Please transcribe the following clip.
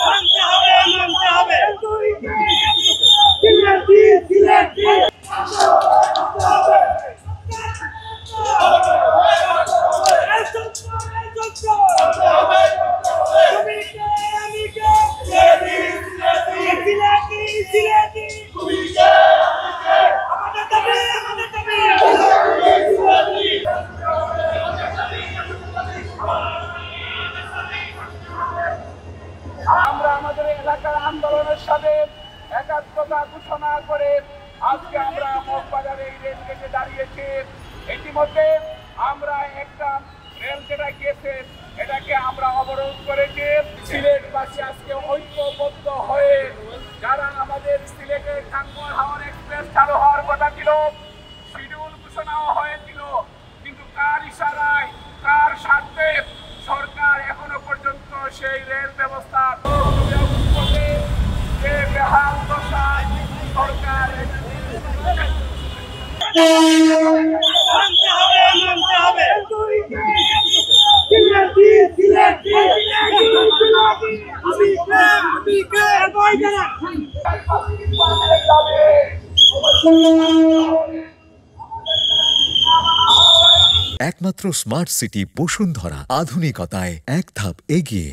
মানতে হবে, মানতে হবে। সিলেটি, সিলেটি। আমরা আমাদের এলাকার আন্দোলনের সাথে একাত্মতা ঘোষণা করে আজকে আমরা মগবাজারে এই রেল গেটে দাঁড়িয়েছি। ইতিমধ্যে আমরা একটা রেল যেটা গিয়েছে এটাকে আমরা অবরোধ করেছি। সিলেটবাসী আজকে ঐক্যবদ্ধ হয়ে যারা আমাদের সিলেটের টাঙ্গুয়ার হাওর এক্সপ্রেস চালু হওয়ার কথা ছিল, শিডিউল ঘোষণাও হয়েছিল, কিন্তু কার ইশারায় কার স্বার্থে সরকার এখনো পর্যন্ত সেই রেল ব্যবস্থা যে বেহাল দশা সরকার মানতে হবে, মানতে হবে। সিলেটি, সিলেটি। আমি কে বই জানা। একমাত্র স্মার্ট সিটি বসুন্ধরা, আধুনিকতায় এক ধাপ এগিয়ে।